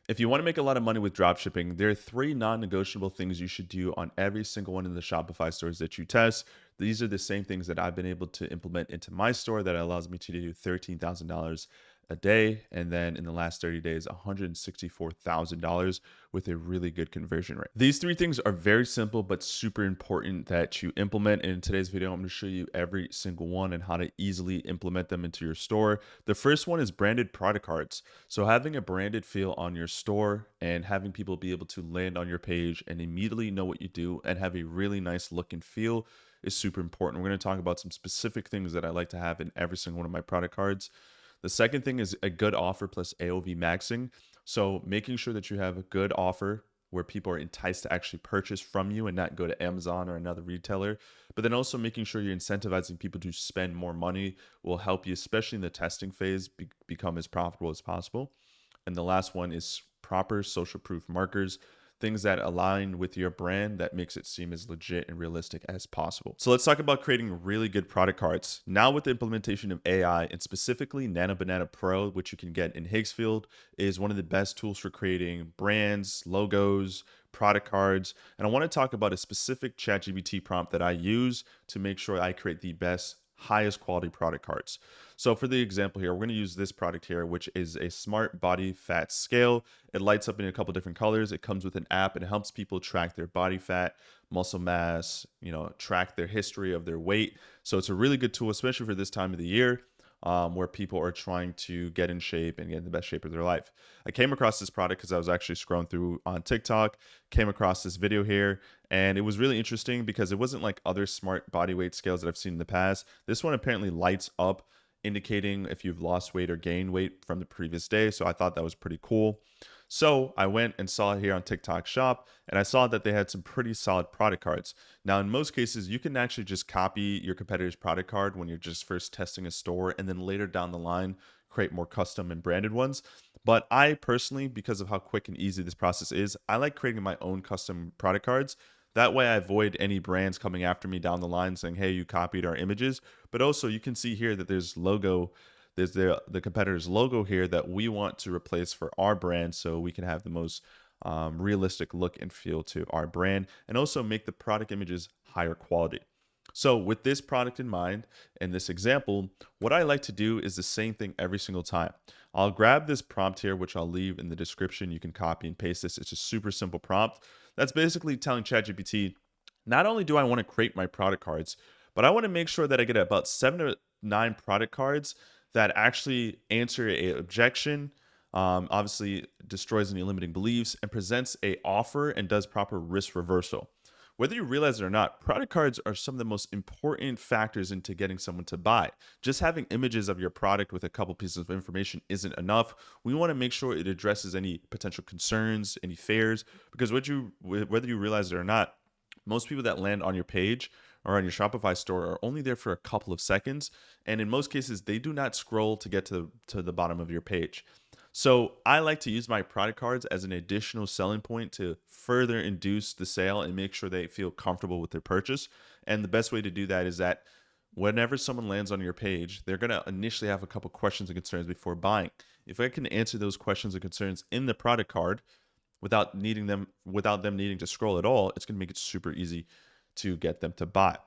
If you want to make a lot of money with dropshipping, there are three non-negotiable things you should do on every single one of the Shopify stores that you test. These are the same things that I've been able to implement into my store that allows me to do $13,000 a day. And then in the last 30 days, $164,000 with a really good conversion rate. These three things are very simple, but super important that you implement. And in today's video, I'm going to show you every single one and how to easily implement them into your store. The first one is branded product cards. So having a branded feel on your store and having people be able to land on your page and immediately know what you do and have a really nice look and feel is super important. We're going to talk about some specific things that I like to have in every single one of my product cards. The second thing is a good offer plus AOV maxing. So making sure that you have a good offer where people are enticed to actually purchase from you and not go to Amazon or another retailer. But then also making sure you're incentivizing people to spend more money will help you, especially in the testing phase, become as profitable as possible. And the last one is proper social proof markers, things that align with your brand that makes it seem as legit and realistic as possible. So let's talk about creating really good product cards. Now with the implementation of AI and specifically Nano Banana Pro, which you can get in Higgsfield, is one of the best tools for creating brands, logos, product cards. And I want to talk about a specific ChatGPT prompt that I use to make sure I create the best highest quality product cards. So for the example here, we're going to use this product here, which is a smart body fat scale. It lights up in a couple different colors. It comes with an app and it helps people track their body fat, muscle mass, track their history of their weight. So it's a really good tool, especially for this time of the year. Where people are trying to get in shape and get in the best shape of their life. I came across this product because I was actually scrolling through on TikTok, came across this video here, and it was really interesting because it wasn't like other smart body weight scales that I've seen in the past. This one apparently lights up, indicating if you've lost weight or gained weight from the previous day. So I thought that was pretty cool. So I went and saw it here on TikTok Shop, and I saw that they had some pretty solid product cards. Now, in most cases, you can actually just copy your competitor's product card when you're just first testing a store, and then later down the line, create more custom and branded ones. But I personally, because of how quick and easy this process is, I like creating my own custom product cards. That way I avoid any brands coming after me down the line saying, hey, you copied our images. But also you can see here that there's the competitor's logo here that we want to replace for our brand so we can have the most realistic look and feel to our brand and also make the product images higher quality. So with this product in mind and this example, what I like to do is the same thing every single time. I'll grab this prompt here, which I'll leave in the description. You can copy and paste this. It's a super simple prompt. That's basically telling ChatGPT, not only do I want to create my product cards, but I want to make sure that I get about 7 to 9 product cards that actually answer a objection, obviously destroys any limiting beliefs, and presents a offer and does proper risk reversal. Whether you realize it or not, product cards are some of the most important factors into getting someone to buy. Just having images of your product with a couple pieces of information isn't enough. We want to make sure it addresses any potential concerns, any fears, because whether you realize it or not, most people that land on your page or on your Shopify store are only there for a couple of seconds. And in most cases, they do not scroll to get to the bottom of your page. So I like to use my product cards as an additional selling point to further induce the sale and make sure they feel comfortable with their purchase. And the best way to do that is that whenever someone lands on your page, they're going to initially have a couple questions and concerns before buying. If I can answer those questions and concerns in the product card without them needing to scroll at all, it's going to make it super easy to get them to buy.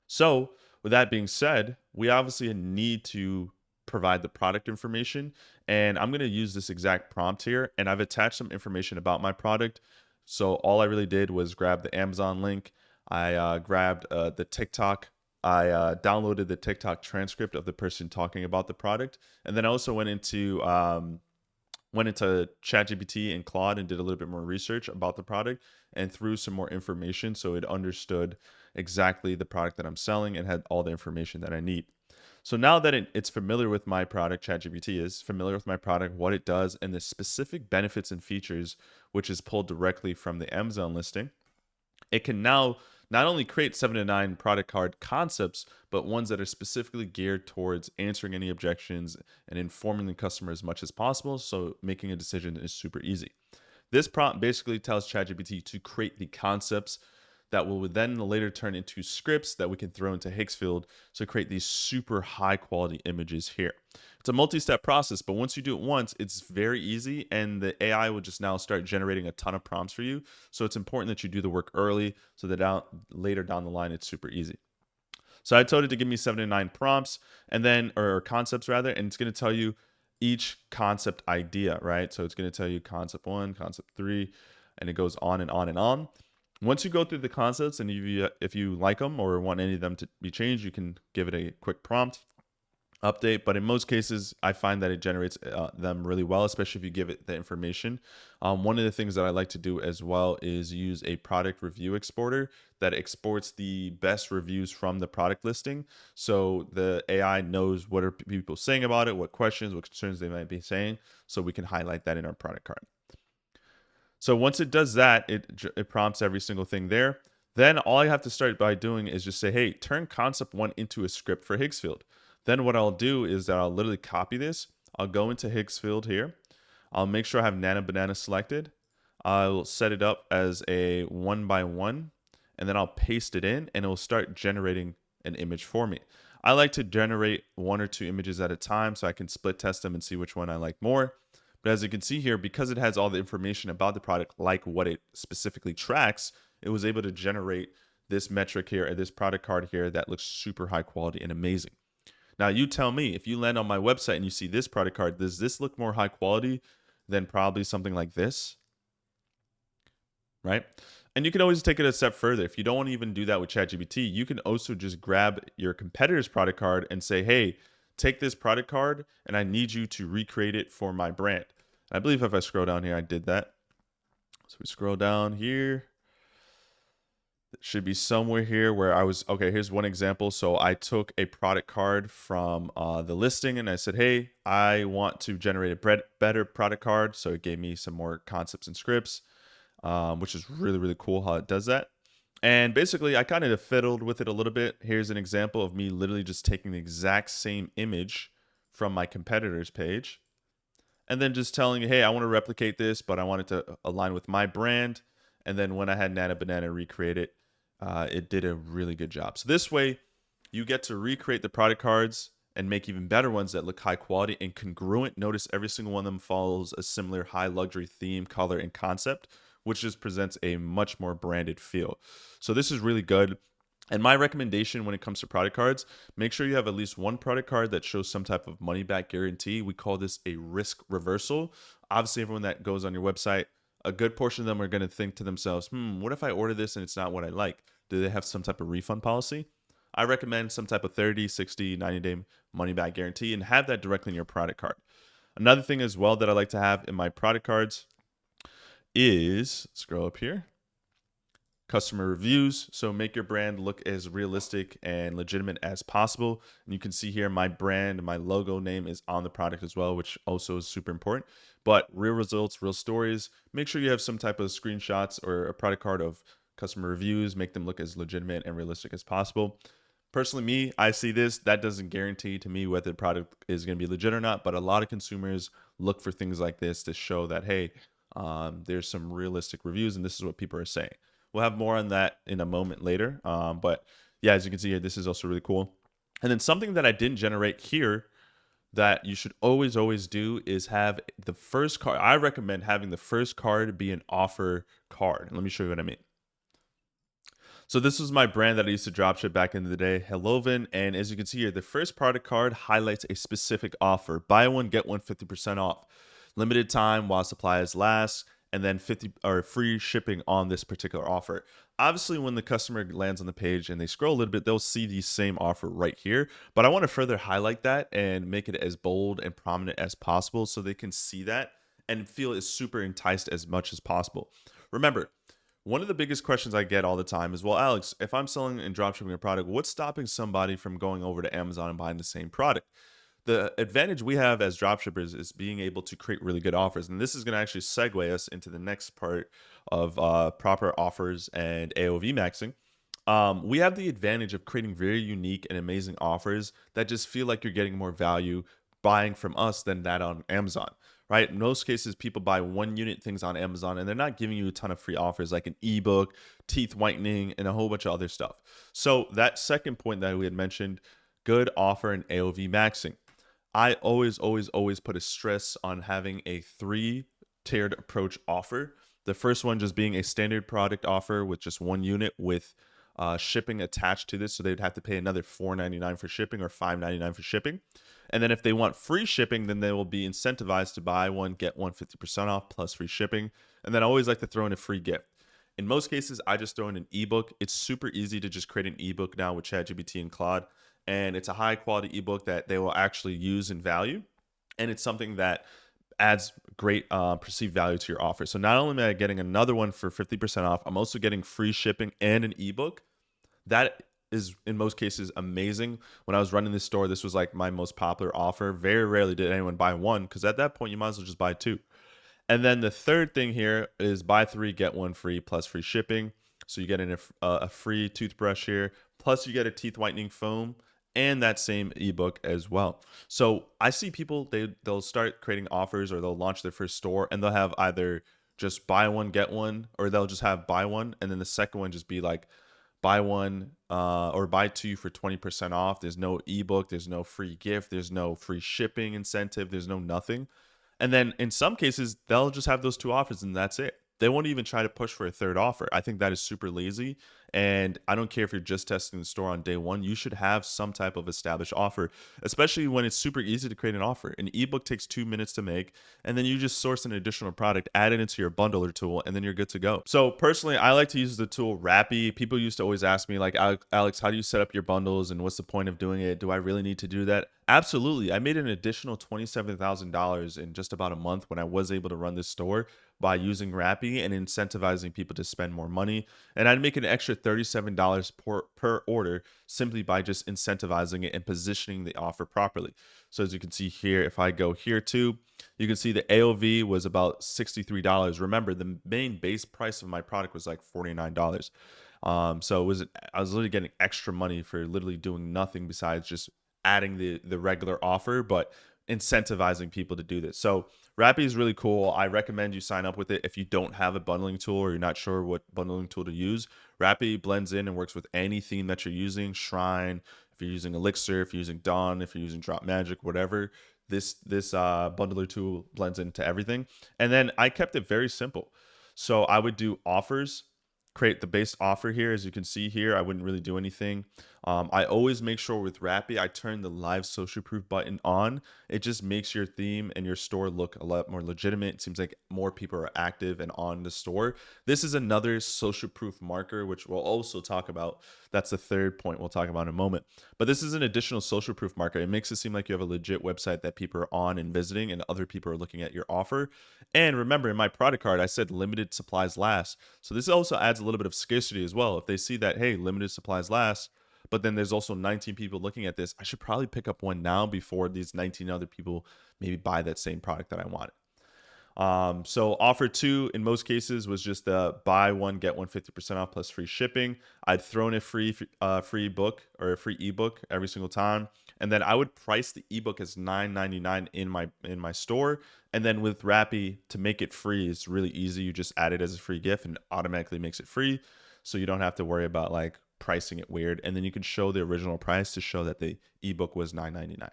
So with that being said, we obviously need to provide the product information, and I'm going to use this exact prompt here, and I've attached some information about my product. So all I really did was grab the Amazon link. I grabbed the TikTok. I downloaded the TikTok transcript of the person talking about the product, and then I also went into ChatGPT and Claude and did a little bit more research about the product and threw some more information so it understood exactly the product that I'm selling and had all the information that I need. So now that it's familiar with my product, ChatGPT is familiar with my product, what it does, and the specific benefits and features, which is pulled directly from the Amazon listing, it can now not only create 7 to 9 product card concepts, but ones that are specifically geared towards answering any objections and informing the customer as much as possible. So making a decision is super easy. This prompt basically tells ChatGPT to create the concepts that will then later turn into scripts that we can throw into Higgsfield to create these super high quality images here. It's a multi-step process, but once you do it once, it's very easy, and the AI will just now start generating a ton of prompts for you. So it's important that you do the work early so that later down the line, it's super easy. So I told it to give me 79 prompts and then, or concepts rather, and it's going to tell you each concept idea, right? So it's going to tell you concept one, concept three, and it goes on and on and on. Once you go through the concepts and if you like them or want any of them to be changed, you can give it a quick prompt update. But in most cases, I find that it generates them really well, especially if you give it the information. One of the things that I like to do as well is use a product review exporter that exports the best reviews from the product listing, so the AI knows what are people saying about it, what questions, what concerns they might be saying, so we can highlight that in our product card. So once it does that, it prompts every single thing there. Then all I have to start by doing is just say, hey, turn concept one into a script for Higgsfield. Then what I'll do is that I'll literally copy this. I'll go into Higgsfield here. I'll make sure I have Nana Banana selected. I'll set it up as a 1x1, and then I'll paste it in, and it will start generating an image for me. I like to generate one or two images at a time so I can split test them and see which one I like more. But as you can see here, because it has all the information about the product, like what it specifically tracks, it was able to generate this metric here, or this product card here that looks super high quality and amazing. Now, you tell me, if you land on my website and you see this product card, does this look more high quality than probably something like this? Right? And you can always take it a step further. If you don't want to even do that with ChatGPT, you can also just grab your competitor's product card and say, hey, take this product card and I need you to recreate it for my brand. I believe if I scroll down here, I did that. So we scroll down here. It should be somewhere here where I was, okay, here's one example. So I took a product card from the listing and I said, hey, I want to generate a better product card. So it gave me some more concepts and scripts, which is really, really cool how it does that. And basically, I kind of fiddled with it a little bit. Here's an example of me literally just taking the exact same image from my competitor's page and then just telling you, hey, I want to replicate this, but I want it to align with my brand. And then when I had Nana Banana recreate it, it did a really good job. So this way, you get to recreate the product cards and make even better ones that look high quality and congruent. Notice every single one of them follows a similar high luxury theme, color, and concept, which just presents a much more branded feel. So this is really good. And my recommendation when it comes to product cards, make sure you have at least one product card that shows some type of money back guarantee. We call this a risk reversal. Obviously, everyone that goes on your website, a good portion of them are going to think to themselves, what if I order this and it's not what I like? Do they have some type of refund policy? I recommend some type of 30, 60, 90-day money back guarantee and have that directly in your product card. Another thing as well that I like to have in my product cards is, scroll up here, customer reviews. So make your brand look as realistic and legitimate as possible. And you can see here my brand, my logo name is on the product as well, which also is super important. But real results, real stories. Make sure you have some type of screenshots or a product card of customer reviews. Make them look as legitimate and realistic as possible. Personally, me, I see this. That doesn't guarantee to me whether the product is going to be legit or not. But a lot of consumers look for things like this to show that, hey, there's some realistic reviews and this is what people are saying. We'll have more on that in a moment later. But yeah, as you can see here, this is also really cool. And then something that I didn't generate here that you should always do is have the first card. I recommend having the first card be an offer card. Let me show you what I mean. So this was my brand that I used to dropship back in the day, Helloven. And as you can see here, the first product card highlights a specific offer. Buy one, get one 50% off. Limited time while supplies last, and then 50 or free shipping on this particular offer. Obviously, when the customer lands on the page and they scroll a little bit, they'll see the same offer right here. But I want to further highlight that and make it as bold and prominent as possible so they can see that and feel as super enticed as much as possible. Remember, one of the biggest questions I get all the time is, well, Alex, if I'm selling and dropshipping a product, what's stopping somebody from going over to Amazon and buying the same product? The advantage we have as dropshippers is being able to create really good offers. And this is going to actually segue us into the next part of proper offers and AOV maxing. We have the advantage of creating very unique and amazing offers that just feel like you're getting more value buying from us than that on Amazon, right? In most cases, people buy one unit things on Amazon and they're not giving you a ton of free offers like an ebook, teeth whitening, and a whole bunch of other stuff. So, that second point that we had mentioned, good offer and AOV maxing. I always put a stress on having a three-tiered approach offer. The first one just being a standard product offer with just one unit with shipping attached to this. So they'd have to pay another $4.99 for shipping or $5.99 for shipping. And then if they want free shipping, then they will be incentivized to buy one, get one 50% off plus free shipping. And then I always like to throw in a free gift. In most cases, I just throw in an ebook. It's super easy to just create an ebook now with ChatGPT and Claude. And it's a high quality ebook that they will actually use and value. And it's something that adds great perceived value to your offer. So not only am I getting another one for 50% off, I'm also getting free shipping and an ebook. That is in most cases amazing. When I was running this store, this was like my most popular offer. Very rarely did anyone buy one because at that point you might as well just buy two. And then the third thing here is buy three, get one free plus free shipping. So you get a free toothbrush here, plus you get a teeth whitening foam and that same ebook as well. So I see people, they'll start creating offers or they'll launch their first store and they'll have either just buy one, get one, or they'll just have buy one. And then the second one just be like buy one or buy two for 20% off. There's no ebook, there's no free gift, there's no free shipping incentive, there's no nothing. And then in some cases, they'll just have those two offers and that's it. They won't even try to push for a third offer. I think that is super lazy. And I don't care if you're just testing the store on day one, you should have some type of established offer, especially when it's super easy to create an offer. An ebook takes 2 minutes to make, and then you just source an additional product, add it into your bundler tool, and then you're good to go. So personally, I like to use the tool Rappi. People used to always ask me, like, Alex, how do you set up your bundles and what's the point of doing it? Do I really need to do that? Absolutely. I made an additional $27,000 in just about a month when I was able to run this store by using Rappi and incentivizing people to spend more money. And I'd make an extra $37 per order simply by just incentivizing it and positioning the offer properly. So as you can see here, if I go here too, you can see the AOV was about $63. Remember, the main base price of my product was like $49. So I was literally getting extra money for literally doing nothing besides just adding the regular offer, but incentivizing people to do this. So Rappi is really cool. I recommend you sign up with it if you don't have a bundling tool or you're not sure what bundling tool to use. Rappi blends in and works with any theme that you're using, Shrine, if you're using Elixir, if you're using Dawn, if you're using Drop Magic, whatever. This bundler tool blends into everything. And then I kept it very simple. So I would do offers, create the base offer here. As you can see here, I wouldn't really do anything. I always make sure with Rappi, I turn the live social proof button on. It just makes your theme and your store look a lot more legitimate. It seems like more people are active and on the store. This is another social proof marker, which we'll also talk about. That's the third point we'll talk about in a moment. But this is an additional social proof marker. It makes it seem like you have a legit website that people are on and visiting and other people are looking at your offer. And remember, in my product card, I said limited supplies last. So this also adds a little bit of scarcity as well. If they see that, hey, limited supplies last, but then there's also 19 people looking at this, I should probably pick up one now before these 19 other people maybe buy that same product that I wanted. So offer two in most cases was just the buy one, get one 50% off plus free shipping. I'd throw in a free book or a free ebook every single time. And then I would price the ebook as $9.99 in my store. And then with Rappi, to make it free, it's really easy. You just add it as a free gift and automatically makes it free. So you don't have to worry about like pricing it weird. And then you can show the original price to show that the ebook was $9.99.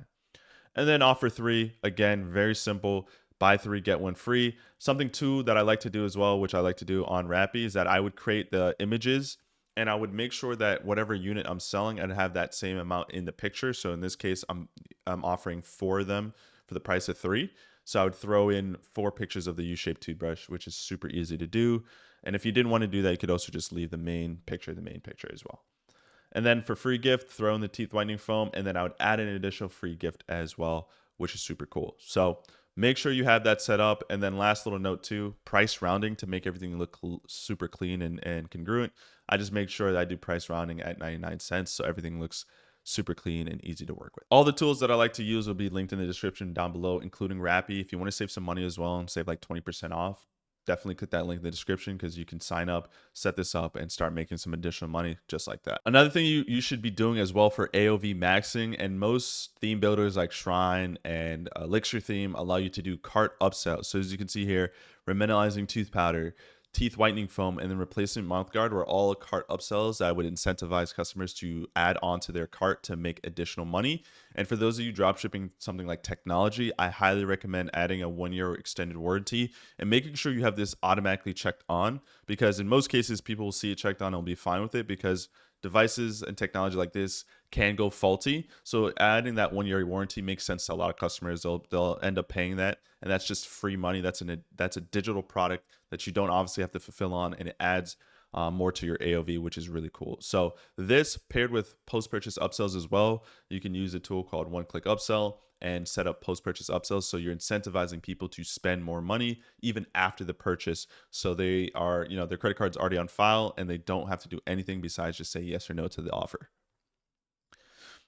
And then offer three, again, very simple. Buy three, get one free. Something too that I like to do as well, which I like to do on Rappi, is that I would create the images and I would make sure that whatever unit I'm selling, I'd have that same amount in the picture. So in this case, I'm offering four of them for the price of three. So I would throw in 4 pictures of the U-shaped toothbrush, which is super easy to do. And if you didn't want to do that, you could also just leave the main picture as well. And then for free gift, throw in the teeth whitening foam, and then I would add an additional free gift as well, which is super cool. So make sure you have that set up. And then last little note too, price rounding to make everything look super clean and congruent. I just make sure that I do price rounding at 99 cents so everything looks super clean and easy to work with. All the tools that I like to use will be linked in the description down below, including Rappi. If you want to save some money as well and save like 20% off, definitely click that link in the description because you can sign up, set this up, and start making some additional money just like that. Another thing you should be doing as well for AOV maxing, and most theme builders like Shrine and Elixir theme allow you to do cart upsells. So as you can see here, remineralizing tooth powder, teeth whitening foam, and then replacement mouth guard were all cart upsells that I would incentivize customers to add onto their cart to make additional money. And for those of you dropshipping something like technology, I highly recommend adding a 1 year extended warranty and making sure you have this automatically checked on, because in most cases, people will see it checked on and will be fine with it because devices and technology like this can go faulty. So adding that 1 year warranty makes sense to a lot of customers. They'll end up paying that, and that's just free money. That's a digital product that you don't obviously have to fulfill on, and it adds more to your AOV, which is really cool. So this paired with post-purchase upsells as well, you can use a tool called One Click Upsell and set up post-purchase upsells. So you're incentivizing people to spend more money even after the purchase. So they are, their credit card's already on file and they don't have to do anything besides just say yes or no to the offer.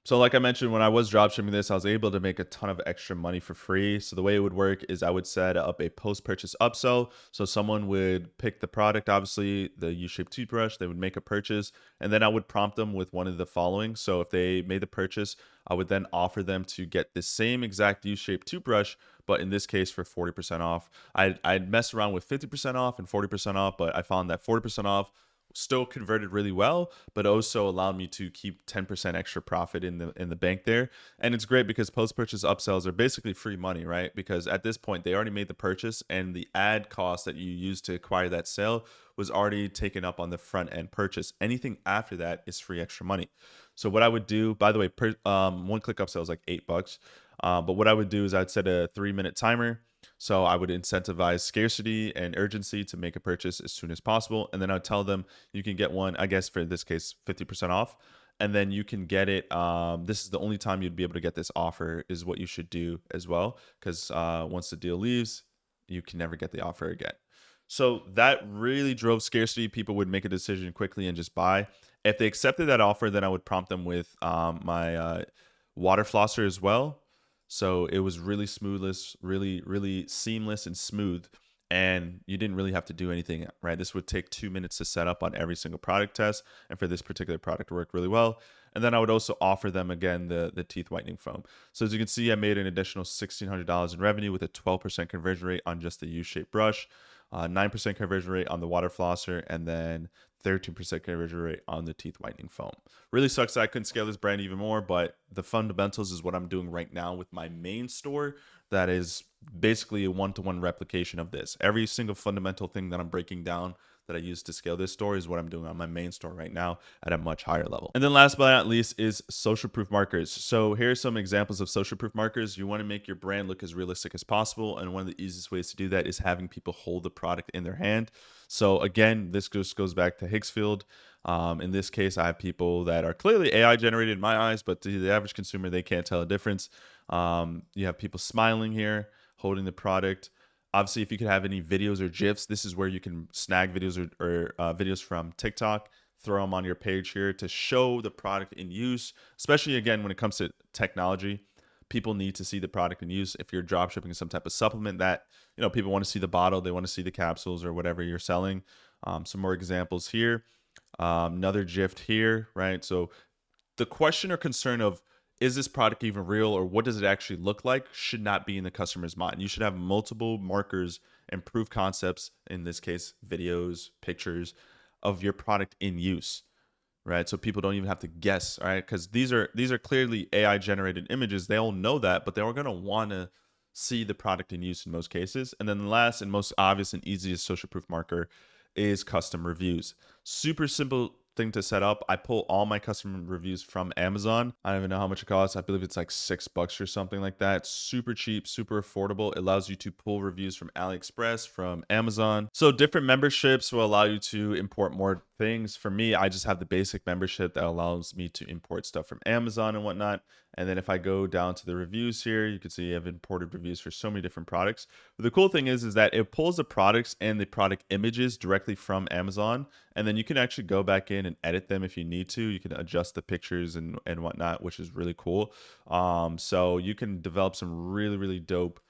So like I mentioned, when I was dropshipping this, I was able to make a ton of extra money for free. So the way it would work is I would set up a post-purchase upsell. So someone would pick the product, obviously the U-shaped toothbrush, they would make a purchase, and then I would prompt them with one of the following. So if they made the purchase, I would then offer them to get the same exact U-shaped toothbrush, but in this case for 40% off. I'd mess around with 50% off and 40% off, but I found that 40% off still converted really well, but also allowed me to keep 10% extra profit in the bank there. And it's great because post-purchase upsells are basically free money, right? Because at this point they already made the purchase and the ad cost that you used to acquire that sale was already taken up on the front end purchase. Anything after that is free extra money. So what I would do, by the way, one click upsell is like $8. But what I would do is I'd set a 3-minute timer. So I would incentivize scarcity and urgency to make a purchase as soon as possible. And then I'd tell them you can get one, I guess for this case, 50% off. And then you can get it. This is the only time you'd be able to get this offer is what you should do as well. Because once the deal leaves, you can never get the offer again. So that really drove scarcity. People would make a decision quickly and just buy. If they accepted that offer, then I would prompt them with my water flosser as well. So it was really smoothless, really, really seamless and smooth. And you didn't really have to do anything, right? This would take 2 minutes to set up on every single product test. And for this particular product, it worked really well. And then I would also offer them again the teeth whitening foam. So as you can see, I made an additional $1,600 in revenue with a 12% conversion rate on just the U-shaped brush, 9% conversion rate on the water flosser, and then 13% conversion rate on the teeth whitening foam. Really sucks that I couldn't scale this brand even more, but the fundamentals is what I'm doing right now with my main store. That is basically a one-to-one replication of this. Every single fundamental thing that I'm breaking down that I use to scale this store is what I'm doing on my main store right now at a much higher level. And then last but not least is social proof markers. So here are some examples of social proof markers. You want to make your brand look as realistic as possible. And one of the easiest ways to do that is having people hold the product in their hand. So again, this just goes back to Higgsfield. In this case, I have people that are clearly AI generated in my eyes, but to the average consumer, they can't tell a difference. You have people smiling here, holding the product. Obviously, if you could have any videos or GIFs, this is where you can snag videos or videos from TikTok, throw them on your page here to show the product in use, especially, again, when it comes to technology. People need to see the product in use. If you're drop shipping some type of supplement that, people want to see the bottle, they want to see the capsules or whatever you're selling. Some more examples here. Another GIF here, right? So the question or concern of is this product even real or what does it actually look like should not be in the customer's mind. You should have multiple markers and proof concepts, in this case, videos, pictures of your product in use, right? So people don't even have to guess, right? Because these are clearly AI generated images. They all know that, but they're going to want to see the product in use in most cases. And then the last and most obvious and easiest social proof marker is custom reviews. Super simple thing to set up. I pull all my custom reviews from Amazon. I don't even know how much it costs. I believe it's like $6 or something like that. Super cheap, super affordable. It allows you to pull reviews from Aliexpress, from Amazon. So different memberships will allow you to import more things. For me, I just have the basic membership that allows me to import stuff from Amazon and whatnot. And then if I go down to the reviews here, you can see I've imported reviews for so many different products. But the cool thing is that it pulls the products and the product images directly from Amazon. And then you can actually go back in and edit them if you need to. You can adjust the pictures and whatnot, which is really cool. So you can develop some really, really dope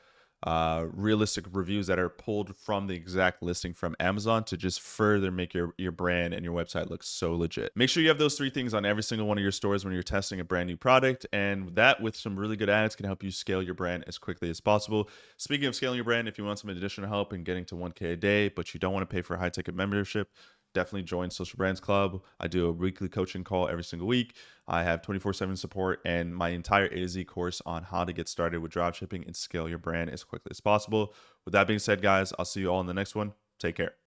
realistic reviews that are pulled from the exact listing from Amazon to just further make your brand and your website look so legit. Make sure you have those three things on every single one of your stores when you're testing a brand new product, and that with some really good ads can help you scale your brand as quickly as possible. Speaking of scaling your brand, if you want some additional help in getting to 1K a day, but you don't want to pay for a high ticket membership, definitely join Social Brands Club. I do a weekly coaching call every single week. I have 24/7 support and my entire A to Z course on how to get started with dropshipping and scale your brand as quickly as possible. With that being said, guys, I'll see you all in the next one. Take care.